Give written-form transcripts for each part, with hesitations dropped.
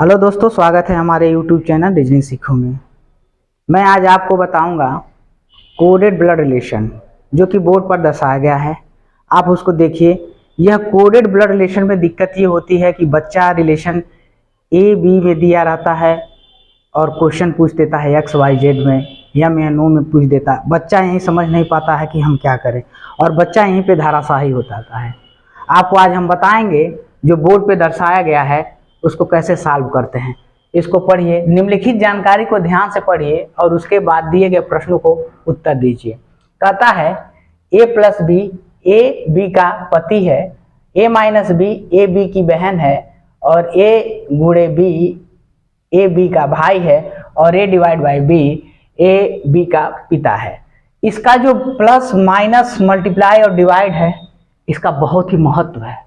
Hello दोस्तों, स्वागत है हमारे यूट्यूब चैनल रीजनिंग सीखो में। मैं आज आपको बताऊंगा कोडेड ब्लड रिलेशन, जो कि बोर्ड पर दर्शाया गया है। आप उसको देखिए। यह कोडेड ब्लड रिलेशन में दिक्कत ये होती है कि बच्चा रिलेशन ए बी में दिया रहता है और क्वेश्चन पूछ देता है एक्स वाई जेड में, यम या नो में पूछ देता है। बच्चा यही समझ नहीं पाता है कि हम क्या करें, और बच्चा यहीं पे धाराशाही हो जाता है। आपको आज हम बताएंगे जो बोर्ड पे दर्शाया गया है उसको कैसे सॉल्व करते हैं। इसको पढ़िए, निम्नलिखित जानकारी को ध्यान से पढ़िए और उसके बाद दिए गए प्रश्नों को उत्तर दीजिए। कहता है ए प्लस बी, ए बी का पति है, ए माइनस बी ए बी की बहन है, और ए गुणे बी ए बी का भाई है, और A divide by B A B का पिता है। इसका जो प्लस माइनस मल्टीप्लाई और डिवाइड है, इसका बहुत ही महत्व है।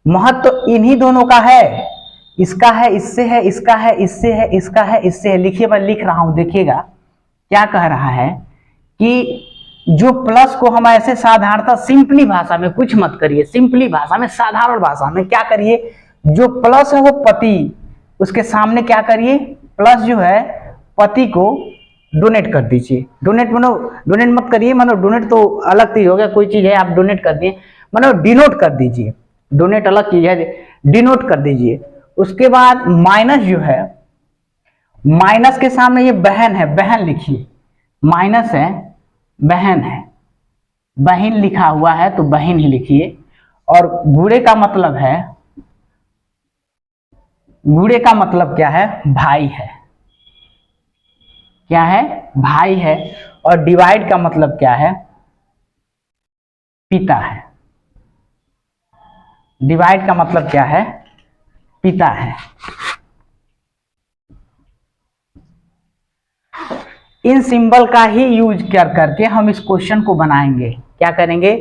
महत्व इन्हीं दोनों का है, इसका है, इससे है, इसका है, इससे है, इसका है, इससे है। लिखिए, मैं लिख रहा हूं, देखिएगा क्या कह रहा है कि जो प्लस को हम ऐसे साधारणतः सिंपली भाषा में, कुछ मत करिए, सिंपली भाषा में, साधारण भाषा में क्या करिए, जो प्लस है वो पति, उसके सामने क्या करिए, प्लस जो है पति को डोनेट कर दीजिए। डोनेट मानो, डोनेट मत करिए, मानो डोनेट तो अलग चीज हो गया, कोई चीज है आप डोनेट कर दिए, मानो डिनोट कर दीजिए। डोनेट अलग चीज है, डिनोट कर दीजिए। उसके बाद माइनस जो है, माइनस के सामने ये बहन है, बहन लिखिए। माइनस है, बहन है, बहन लिखा हुआ है तो बहन ही लिखिए। और गुणे का मतलब है, गुणे का मतलब क्या है, भाई है। क्या है, भाई है। और डिवाइड का मतलब क्या है, पिता है। डिवाइड का मतलब क्या है, पिता है। इन सिंबल का ही यूज कर करके हम इस क्वेश्चन को बनाएंगे। क्या करेंगे,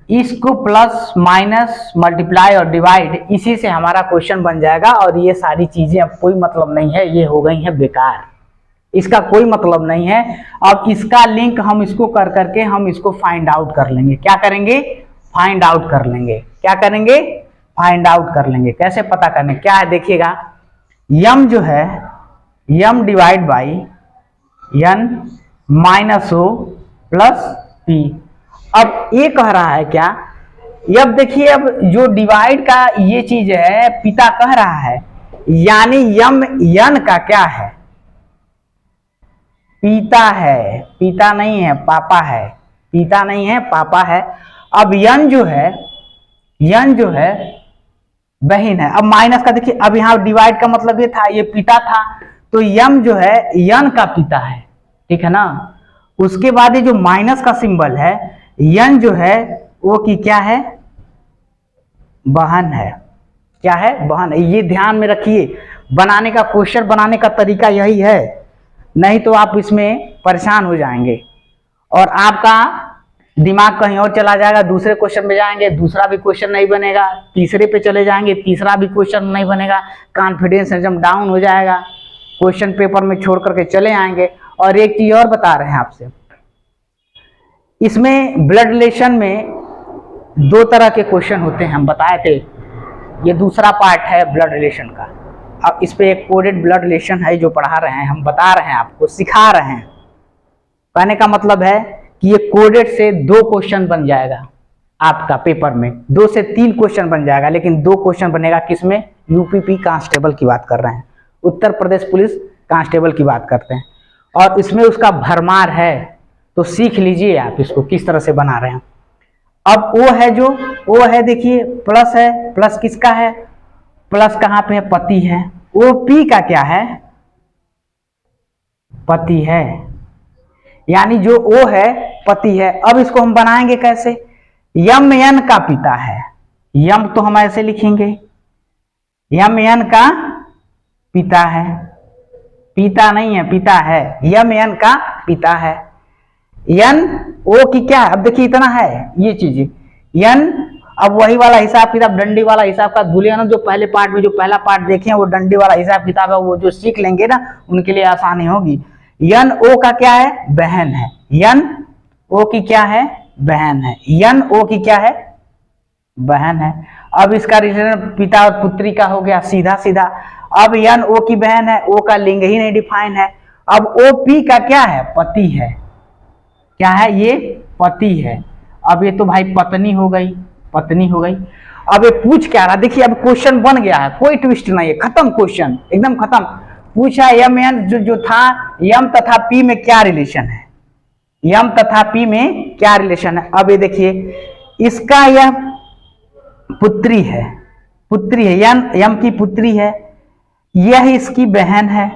इसको प्लस माइनस मल्टीप्लाई और डिवाइड, इसी से हमारा क्वेश्चन बन जाएगा। और ये सारी चीजें अब कोई मतलब नहीं है, ये हो गई है बेकार, इसका कोई मतलब नहीं है। अब इसका लिंक हम इसको कर करके हम इसको फाइंड आउट कर लेंगे। क्या करेंगे, फाइंड आउट कर लेंगे। क्या करेंगे, फाइंड आउट कर लेंगे। कैसे पता करने, क्या है देखिएगा, यम जो है, M divide by N minus O plus P. अब ये कह रहा है क्या, अब देखिए, अब जो डिवाइड का ये चीज है, पिता कह रहा है, यानी यम यन का क्या है, पिता है। पिता नहीं है, पापा है। पिता नहीं है, पापा है। अब यन जो है, यन जो है बहन है। अब माइनस का देखिए, अब यहाँ डिवाइड का मतलब ये था, ये पिता था, तो यम जो है यन का पिता है, ठीक है ना। उसके बाद ये जो माइनस का सिंबल है, यन जो है वो की क्या है, बहन है। क्या है, बहन है। ये ध्यान में रखिए, बनाने का, क्वेश्चन बनाने का तरीका यही है, नहीं तो आप इसमें परेशान हो जाएंगे और आपका दिमाग कहीं और चला जाएगा। दूसरे क्वेश्चन में जाएंगे, दूसरा भी क्वेश्चन नहीं बनेगा, तीसरे पे चले जाएंगे, तीसरा भी क्वेश्चन नहीं बनेगा, कॉन्फिडेंस एकदम डाउन हो जाएगा, क्वेश्चन पेपर में छोड़ करके चले आएंगे। और एक चीज और बता रहे हैं आपसे, इसमें ब्लड रिलेशन में दो तरह के क्वेश्चन होते हैं, हम बताए थे। ये दूसरा पार्ट है ब्लड रिलेशन का। अब इस पे एक कोडेड ब्लड रिलेशन है जो पढ़ा रहे हैं, हम बता रहे हैं आपको, सिखा रहे हैं। कहने का मतलब है कि ये कोडेड से 2 क्वेश्चन बन जाएगा आपका पेपर में, 2 से 3 क्वेश्चन बन जाएगा, लेकिन 2 क्वेश्चन बनेगा किसमें, यूपीपी कांस्टेबल की बात कर रहे हैं, उत्तर प्रदेश पुलिस कांस्टेबल की बात करते हैं। और इसमें उसका भरमार है, तो सीख लीजिए आप इसको किस तरह से बना रहे हैं। अब वो है, जो वो है देखिए, प्लस है, प्लस किसका है, प्लस कहाँ पे है, पति है। वो पी का क्या है, पति है, यानी जो ओ है पति है। अब इसको हम बनाएंगे कैसे, यम यन का पिता है, यम तो हम ऐसे लिखेंगे, यम यन का पिता है, पिता नहीं है, पिता है, यम यन का पिता है। यन ओ की क्या, अब देखिए इतना है ये चीज, यन। अब वही वाला हिसाब किताब, डंडी वाला हिसाब का भूलिए ना, जो पहले पार्ट में, जो पहला पार्ट देखे वो डंडी वाला हिसाब किताब है, वो जो सीख लेंगे ना उनके लिए आसानी होगी। यन ओ का क्या है, बहन है। यन ओ की क्या है, बहन है। यन ओ की क्या है, बहन है। अब इसका रिलेशन पिता और पुत्री का हो गया सीधा सीधा। अब यन ओ की बहन है, ओ का लिंग ही नहीं डिफाइन है। अब ओ पी का क्या है, पति है। क्या है ये, पति है। अब ये तो भाई पत्नी हो गई, पत्नी हो गई। अब ये पूछ क्या रहा, देखिए अब क्वेश्चन बन गया है, कोई ट्विस्ट नहीं है, खत्म क्वेश्चन एकदम खत्म। पूछा यम एन जो था, यम तथा पी में क्या रिलेशन है, यम तथा पी में क्या रिलेशन है। अब ये देखिए इसका यह पुत्री है, पुत्री है, यम की पुत्री है, यह इसकी बहन है,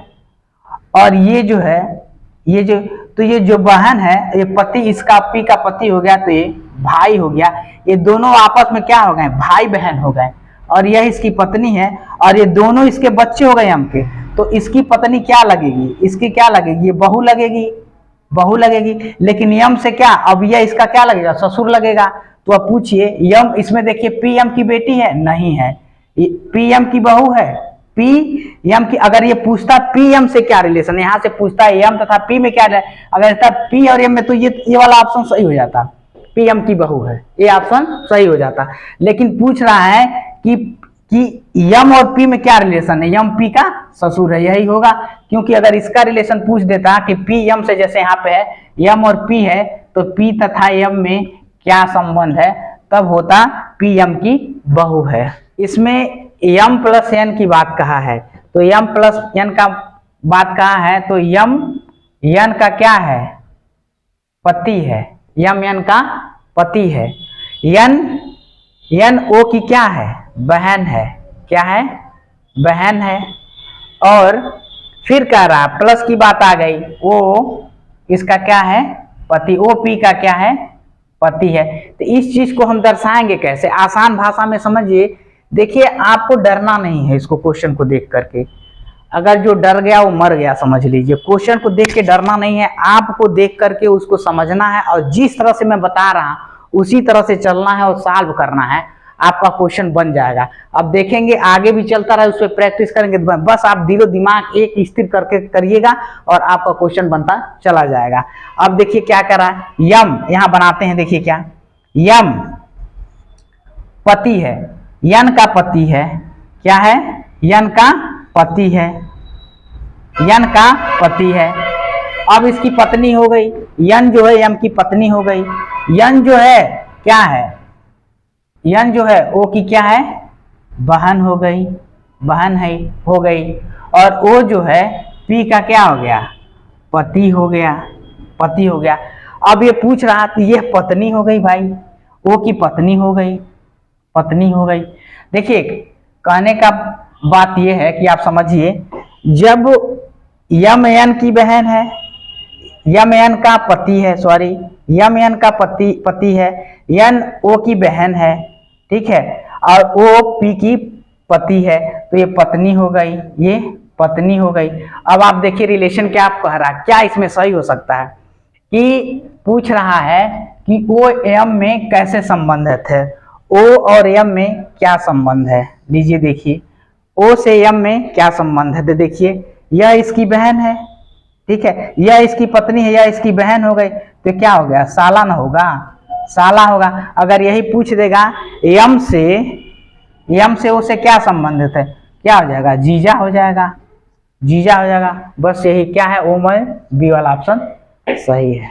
और ये जो है ये जो, तो ये जो बहन है ये पति, इसका पी का पति हो गया, तो ये भाई हो गया। ये दोनों आपस में क्या हो गए, भाई बहन हो गए। और यह इसकी पत्नी है, और ये दोनों इसके बच्चे हो गए यम के। तो इसकी पत्नी क्या लगेगी, इसकी क्या लगेगी, ये बहू लगेगी, बहू लगेगी। लेकिन यम से क्या, अब यह इसका क्या लगेगा, ससुर लगेगा। तो अब पूछिए यम, इसमें देखिए पी यम की बेटी है, नहीं है, पी यम की बहू है, पी यम की। अगर ये पूछता पी यम से क्या रिलेशन, यहां से पूछता है यम तथा पी में क्या, अगर था पी और यम में, तो ये वाला ऑप्शन सही हो जाता, पी यम की बहू है, ये ऑप्शन सही हो जाता। लेकिन पूछ रहा है कि यम और पी में क्या रिलेशन है, यम पी का ससुर है, यही होगा। क्योंकि अगर इसका रिलेशन पूछ देता कि पी यम से, जैसे यहाँ पे है यम और पी है, तो पी तथा यम में क्या संबंध है, तब होता पी यम की बहू है। इसमें यम प्लस एन की बात कहा है, तो यम प्लस एन का बात कहा है, तो यम एन का क्या है, पति है, यम एन का पति है। एन ओ की क्या है, बहन है, क्या है, बहन है। और फिर कह रहा प्लस की बात आ गई, ओ इसका क्या है, पति, ओ पी का क्या है, पति है। तो इस चीज को हम दर्शाएंगे कैसे, आसान भाषा में समझिए। देखिए आपको डरना नहीं है इसको, क्वेश्चन को देख करके, अगर जो डर गया वो मर गया, समझ लीजिए। क्वेश्चन को देख के डरना नहीं है, आपको देख करके उसको समझना है, और जिस तरह से मैं बता रहा उसी तरह से चलना है और सॉल्व करना है, आपका क्वेश्चन बन जाएगा। अब देखेंगे आगे भी चलता रहे, उस पर प्रैक्टिस करेंगे, बस आप दिलो दिमाग एक स्थिर करके करिएगा और आपका क्वेश्चन बनता चला जाएगा। अब देखिए क्या कर रहा है, यम यहां बनाते हैं, देखिए क्या, यम पति है, यन का पति है, क्या है, यन का पति है, यन का पति है। अब इसकी पत्नी हो गई, यन जो है यम की पत्नी हो गई। यन जो है क्या है, यन जो है ओ की क्या है, बहन हो गई, बहन है हो गई। और ओ जो है पी का क्या हो गया, पति हो गया, पति हो गया। अब ये पूछ रहा था, ये पत्नी हो गई भाई, ओ की पत्नी हो गई, पत्नी हो गई। देखिए कहने का बात यह है कि आप समझिए, जब यम एन की बहन है, यम एन का पति है, सॉरी यम एन का पति है, एन ओ की बहन है, ठीक है, और ओ पी की पति है, तो ये पत्नी हो गई, ये पत्नी हो गई। अब आप देखिए रिलेशन क्या आप कह रहा है, क्या इसमें सही हो सकता है कि पूछ रहा है कि ओ एम में कैसे संबंधित है, ओ और एम में क्या संबंध है। लीजिए देखिए ओ से एम में क्या संबंध है, तो देखिए यह इसकी बहन है, ठीक है, यह इसकी पत्नी है, यह इसकी बहन हो गई, तो क्या हो गया, साला ना होगा, साला होगा। अगर यही पूछ देगा यम से ओ से क्या संबंधित है, क्या हो जाएगा, जीजा हो जाएगा, जीजा हो जाएगा। बस यही क्या है, ओ में बी वाला ऑप्शन सही है।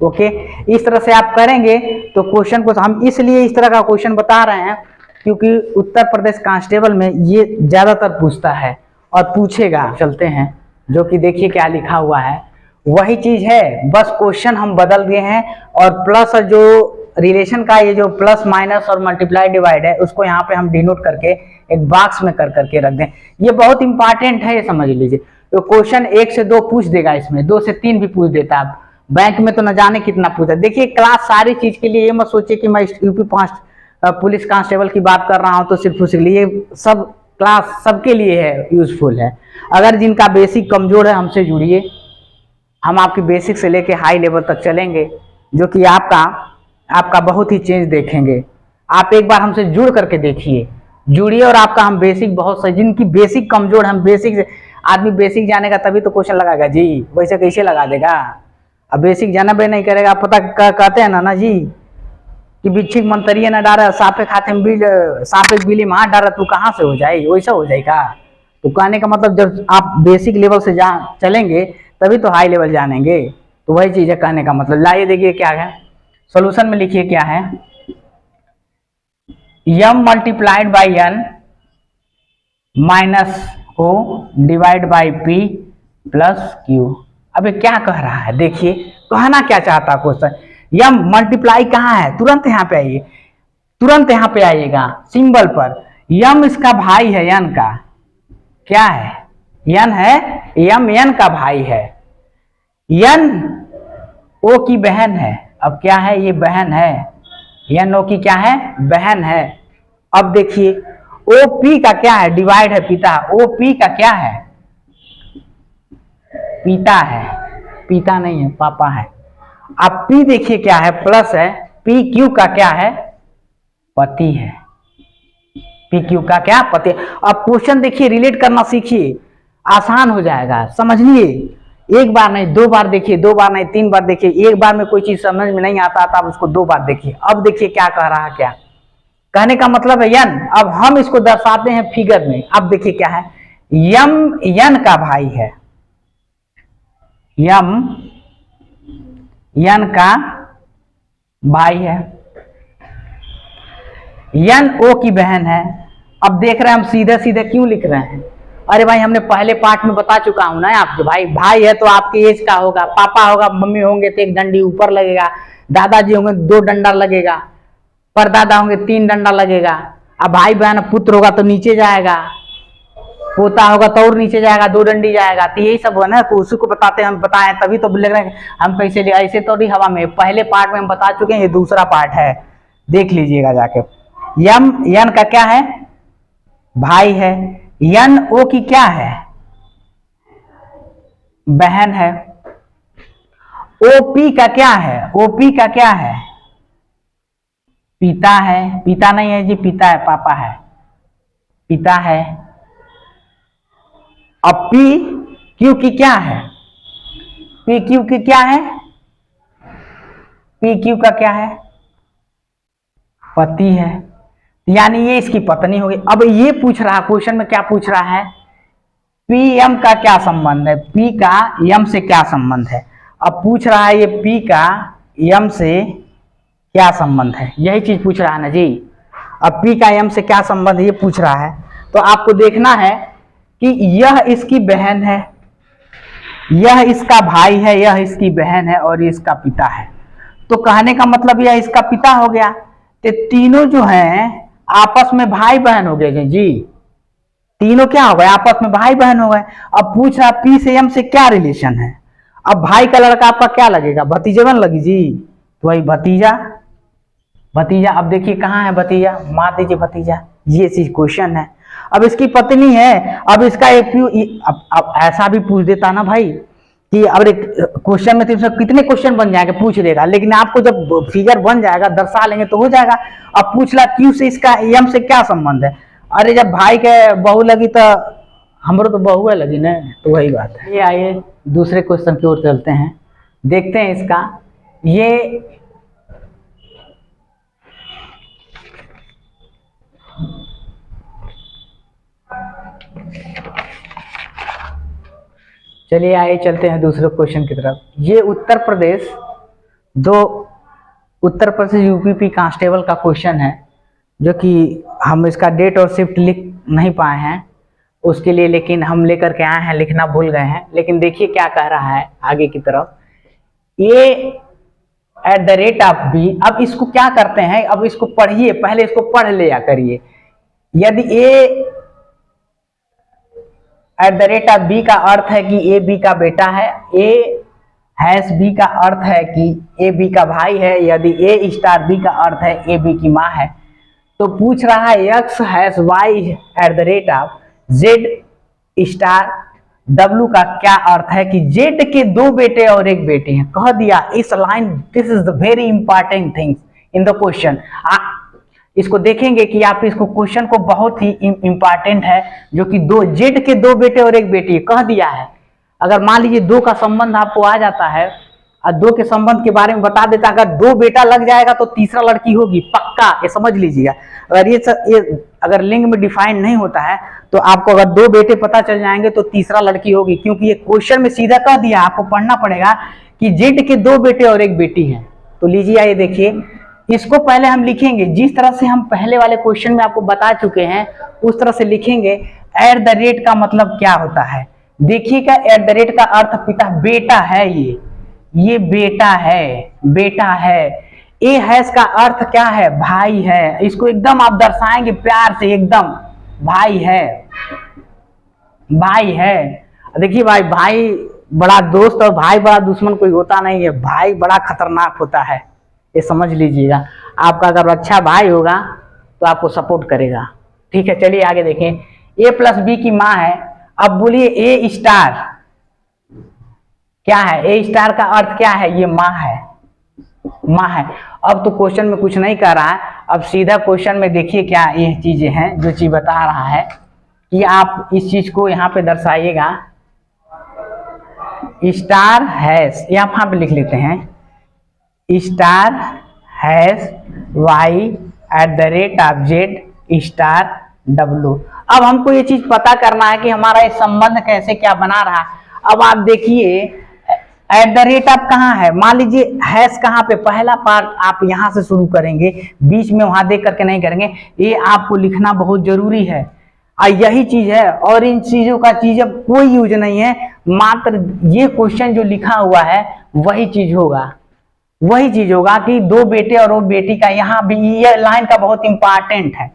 ओके, इस तरह से आप करेंगे तो क्वेश्चन को हम इसलिए इस तरह का क्वेश्चन बता रहे हैं क्योंकि उत्तर प्रदेश कांस्टेबल में ये ज्यादातर पूछता है और पूछेगा। चलते हैं, जो कि देखिए क्या लिखा हुआ है, वही चीज है, बस क्वेश्चन हम बदल दिए हैं। और प्लस जो रिलेशन का ये जो प्लस माइनस और मल्टीप्लाई डिवाइड है, उसको यहाँ पे हम डिनोट करके एक बॉक्स में कर करके रख दें। ये बहुत इंपॉर्टेंट है, ये समझ लीजिए। तो क्वेश्चन 1 से 2 पूछ देगा, इसमें 2 से 3 भी पूछ देता है। बैंक में तो न जाने कितना पूछा। देखिए क्लास सारी चीज के लिए, ये मत सोचिए कि मैं यूपी 5 पुलिस कांस्टेबल की बात कर रहा हूँ तो सिर्फ उसके लिए, सब क्लास सबके लिए है, यूजफुल है। अगर जिनका बेसिक कमजोर है हमसे जुड़िए, हम आपकी बेसिक से लेके हाई लेवल तक चलेंगे, जो कि आपका बहुत ही चेंज देखेंगे। आप एक बार हमसे जुड़ करके देखिए, जुड़िए और आपका हम बेसिक बहुत सही, जिनकी बेसिक कमजोर, हम बेसिक से, आदमी बेसिक जानेगा तभी तो क्वेश्चन लगाएगा जी, वैसे कैसे लगा देगा। अब बेसिक जाना भी नहीं करेगा, पता कहते हैं ना जी, कि बिच्छिक मंतरिये न डारा सापे खाते में सापे बिली में हाथ डारा तू कहाँ से हो जाए, वैसा हो जाएगा। तो कहने का मतलब जब आप बेसिक लेवल से चलेंगे तभी तो हाई लेवल जानेंगे। तो वही चीज है कहने का मतलब। लाइए देखिए क्या है सॉल्यूशन में, लिखिए क्या है, m multiplied by n minus o divide by p plus q। अबे क्या कह रहा है, देखिए कहना क्या चाहता क्वेश्चन। m मल्टीप्लाई कहाँ है, तुरंत यहाँ पे आइए, तुरंत यहाँ पे आइएगा सिंबल पर। m इसका भाई है n का, क्या है n है, m n का भाई है, n o की बहन है। अब क्या है, ये बहन है, n o की क्या है, बहन है। अब देखिए o p का क्या है, डिवाइड है, पिता। o p का क्या है, पिता है, पिता नहीं है पापा है। अब p देखिए क्या है, प्लस है, p q का क्या है, पति है, p q का क्या, पति। अब क्वेश्चन देखिए रिलेट करना सीखिए, आसान हो जाएगा, समझ लिए। एक बार नहीं दो बार देखिए, दो बार नहीं तीन बार देखिए। एक बार में कोई चीज समझ में नहीं आता तो आप उसको दो बार देखिए। अब देखिए क्या कह रहा है, क्या कहने का मतलब है n। अब हम इसको दर्शाते हैं फिगर में। अब देखिए क्या है, m n का भाई है, m n का भाई है, n o की बहन है। अब देख रहे हैं हम सीधे सीधे क्यों लिख रहे हैं, अरे भाई हमने पहले पार्ट में बता चुका हूं ना आपके भाई। भाई है तो आपके एज का होगा, पापा होगा मम्मी होंगे तो एक डंडी ऊपर लगेगा, दादाजी होंगे दो डंडा लगेगा, परदादा होंगे तीन डंडा लगेगा। अब भाई बहन पुत्र होगा तो नीचे जाएगा, पोता होगा तो और नीचे जाएगा, दो डंडी जाएगा। तो यही सब है ना, तो उसी को बताते हम बताएं, तभी तो लग रहे हैं हम कैसे ऐसे तो नहीं हवा में। पहले पार्ट में हम बता चुके हैं, ये दूसरा पार्ट है, देख लीजिएगा जाके। यम यन का क्या है, भाई है, यन ओ की क्या है, बहन है, ओपी का क्या है, ओपी का क्या है, पिता है, पिता नहीं है जी, पिता है, पापा है, पिता है। अब पी क्यू की क्या है, पी क्यू की क्या है, पी क्यू का क्या है, पति है, यानी ये इसकी पत्नी होगी। अब ये पूछ रहा क्वेश्चन में, क्या पूछ रहा है, पी एम का क्या संबंध है, पी का एम से क्या संबंध है। अब पूछ रहा है ये पी का एम से क्या संबंध है, यही चीज पूछ रहा है ना जी। अब पी का एम से क्या संबंध है ये पूछ रहा है। तो आपको देखना है कि यह इसकी बहन है, यह इसका भाई है, यह इसकी बहन है और ये इसका पिता है। तो कहने का मतलब यह इसका पिता हो गया। तो तीनों जो हैं आपस में भाई बहन हो गए जी, तीनों क्या हो गए, आपस में भाई बहन हो गए। अब पूछ रहा पी से एम से क्या रिलेशन है। अब भाई का लड़का आपका क्या लगेगा, भतीजेवन लगी जी, तो वही भतीजा, भतीजा। अब देखिए कहाँ है भतीजा, मार दीजिए भतीजा, ये चीज क्वेश्चन है। अब इसकी पत्नी है, अब इसका अब ऐसा भी पूछ देता ना भाई कि अब क्वेश्चन में तो कितने क्वेश्चन बन जाएंगे, पूछ देगा, लेकिन आपको जब फिगर बन जाएगा दर्शा लेंगे तो हो जाएगा। अब पूछ ला क्यू से इसका एम से क्या संबंध है। अरे जब भाई के बहू लगी तो हमरो तो बहू है लगी ना, तो वही बात है। ये आइए दूसरे क्वेश्चन की ओर चलते हैं, देखते हैं इसका। ये चलिए आइए चलते हैं दूसरे क्वेश्चन की तरफ। ये उत्तर प्रदेश यूपीपी कांस्टेबल का क्वेश्चन है, जो कि हम इसका डेट और शिफ्ट लिख नहीं पाए हैं उसके लिए, लेकिन हम लेकर के आए हैं, लिखना भूल गए हैं। लेकिन देखिए क्या कह रहा है आगे की तरफ, a@b। अब इसको क्या करते हैं, अब इसको पढ़िए, पहले इसको पढ़ लिया करिए। यदि a@b का अर्थ है कि ए बी का बेटा है, a#b का अर्थ है कि ए बी का भाई है, यदि a*b का अर्थ है ए बी की माँ है। तो पूछ रहा है x#y@z*w का क्या अर्थ है कि z के दो बेटे और एक बेटी हैं। कह दिया इस line, this is the very important things in the question. इसको देखेंगे कि आप इसको क्वेश्चन को बहुत ही इंपॉर्टेंट है, जो कि दो जेड के दो बेटे और एक बेटी कह दिया है। अगर मान लीजिए दो का संबंध आपको आ जाता है, और दो के संबंध के बारे में बता देता, अगर दो बेटा लग जाएगा तो तीसरा लड़की होगी पक्का, ये समझ लीजिएगा। अगर ये अगर लिंग में डिफाइन नहीं होता है तो आपको अगर दो बेटे पता चल जाएंगे तो तीसरा लड़की होगी, क्योंकि ये क्वेश्चन में सीधा कह दिया, आपको पढ़ना पड़ेगा कि जेड के दो बेटे और एक बेटी है। तो लीजिए ये देखिए, इसको पहले हम लिखेंगे जिस तरह से हम पहले वाले क्वेश्चन में आपको बता चुके हैं उस तरह से लिखेंगे। एट द रेट का मतलब क्या होता है, देखिएगा एट द रेट का अर्थ पिता, बेटा है, ये बेटा है, बेटा है। ए हैश का अर्थ क्या है, भाई है, इसको एकदम आप दर्शाएंगे प्यार से, एकदम भाई है, भाई है। देखिए भाई बड़ा दोस्त और भाई बड़ा दुश्मन कोई होता नहीं है, भाई बड़ा खतरनाक होता है, ये समझ लीजिएगा। आपका अगर अच्छा भाई होगा तो आपको सपोर्ट करेगा, ठीक है। चलिए आगे देखें, ए प्लस बी की माँ है। अब बोलिए ए स्टार क्या है, ए स्टार का अर्थ क्या है, ये माँ है, माँ है। अब तो क्वेश्चन में कुछ नहीं कर रहा है, अब सीधा क्वेश्चन में देखिए क्या ये चीजें हैं, जो चीज बता रहा है कि आप इस चीज को यहाँ पे दर्शाइएगा। स्टार हैश, यहाँ पे लिख लेते हैं, star hash Y at the rate of Z star W. अब हमको ये चीज पता करना है कि हमारा ये संबंध कैसे क्या बना रहा है। अब आप देखिए एट द रेट ऑफ कहाँ है, मान लीजिए हैश कहाँ पे, पहला पार्ट आप यहाँ से शुरू करेंगे, बीच में वहां देख करके नहीं करेंगे, ये आपको लिखना बहुत जरूरी है। यही चीज है, और इन चीजों का चीज अब कोई यूज नहीं है, मात्र ये क्वेश्चन जो लिखा हुआ है वही चीज होगा, वही चीज होगा कि दो बेटे और वो बेटी का। यहाँ भी ये लाइन का बहुत इंपॉर्टेंट है,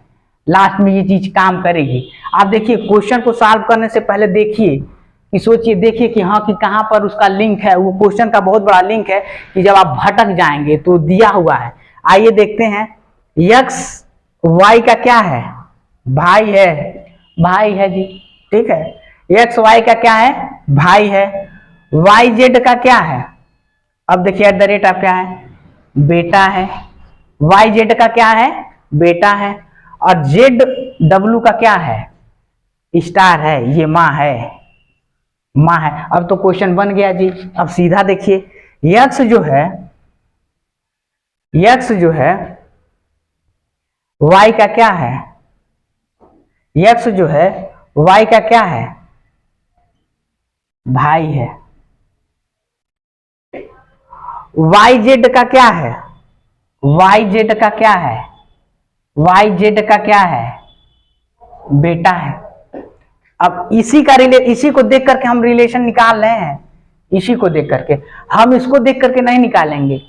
लास्ट में ये चीज काम करेगी। आप देखिए क्वेश्चन को सॉल्व करने से पहले देखिए कि सोचिए, देखिए कि हाँ कि कहाँ पर उसका लिंक है, वो क्वेश्चन का बहुत बड़ा लिंक है कि जब आप भटक जाएंगे तो दिया हुआ है। आइए देखते हैं, एक्स वाई का क्या है, भाई है, भाई है जी, ठीक है। एक्स वाई का क्या है, भाई है। वाई जेड का क्या है, अब देखिए एट द रेट ऑफ क्या है, बेटा है। वाई जेड का क्या है, बेटा है। और जेड डब्लू का क्या है, स्टार है, ये माँ है, माँ है। अब तो क्वेश्चन बन गया जी। अब सीधा देखिए, यक्स जो है, यक्स जो है वाई का क्या है, यक्स जो है वाई का क्या है, भाई है। वाई जेड का क्या है, वाई जेड का क्या है, वाई जेड का क्या है, बेटा है। अब इसी का इसी को देख करके हम रिलेशन निकाल रहे हैं, इसी को देख करके, हम इसको देख करके नहीं निकालेंगे।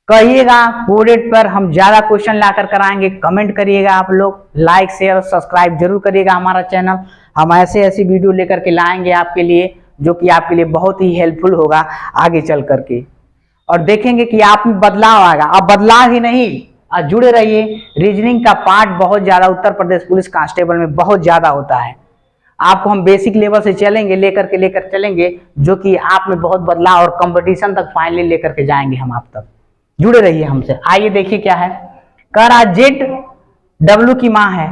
कहिएगा कोडेड पर हम ज्यादा क्वेश्चन लाकर कराएंगे, कमेंट करिएगा आप लोग, लाइक शेयर और सब्सक्राइब जरूर करिएगा हमारा चैनल। हम ऐसे ऐसी वीडियो लेकर के लाएंगे आपके लिए, जो कि आपके लिए बहुत ही हेल्पफुल होगा आगे चल करके, और देखेंगे कि आप में बदलाव आएगा। अब बदलाव ही नहीं, जुड़े रहिए। रीजनिंग का पार्ट बहुत ज्यादा उत्तर प्रदेश पुलिस कांस्टेबल में बहुत ज्यादा होता है। आपको हम बेसिक लेवल से चलेंगे, लेकर चलेंगे, जो कि आप में बहुत बदलाव और कंपटीशन तक फाइनली लेकर के जाएंगे हम आप तक। जुड़े रहिए हमसे। आइए देखिए क्या है, कह रहा जेड डब्लू की माँ है।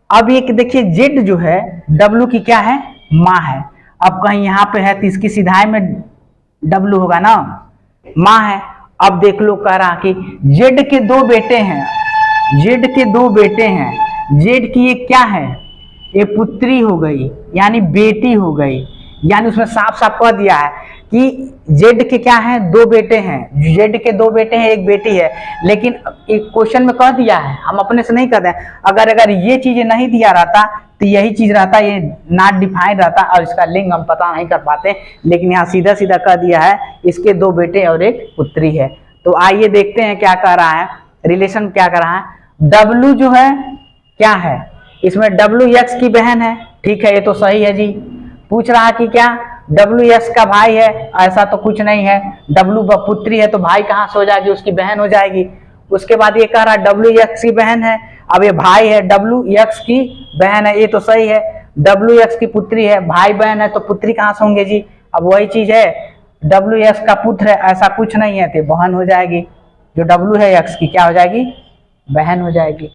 अब ये देखिए जेड जो है डब्लू की क्या है, माँ है। अब कहीं यहाँ पे है तो इसकी सीधाई में डब्लू होगा ना, माँ है। अब देख लो, कह रहा कि जेड के दो बेटे हैं, जेड के दो बेटे हैं। जेड की ये क्या है, ये पुत्री हो गई, यानी बेटी हो गई। यानी उसमें साफ साफ कह दिया है कि जेड के क्या है, दो बेटे हैं, जेड के दो बेटे हैं, एक बेटी है। लेकिन एक क्वेश्चन में कह दिया है, हम अपने से नहीं कहते हैं। अगर ये चीजें नहीं दिया रहता तो यही चीज रहता, ये नॉट डिफाइंड रहता और इसका लिंग हम पता नहीं कर पाते। लेकिन यहाँ सीधा सीधा कह दिया है इसके दो बेटे और एक पुत्री है। तो आइए देखते हैं क्या कह रहा है, रिलेशन क्या कर रहा है। डब्लू जो है क्या है, इसमें डब्लू एक्स की बहन है, ठीक है, ये तो सही है जी। पूछ रहा कि क्या डब्लू एक्स का भाई है, ऐसा तो कुछ नहीं है। डब्लू पुत्री है तो भाई कहाँ से हो जाएगी, उसकी बहन हो जाएगी। उसके बाद ये कह रहा डब्लू एक्स की बहन है, अब ये भाई है, डब्लू एक्स की बहन है, ये तो सही है। डब्लू एक्स की पुत्री है, भाई बहन है तो पुत्री कहाँ से होंगे जी। अब वही चीज है, डब्लू एक्स का पुत्र है, ऐसा कुछ नहीं है तो बहन हो जाएगी। जो डब्लू है एक्स की क्या हो जाएगी, बहन हो जाएगी।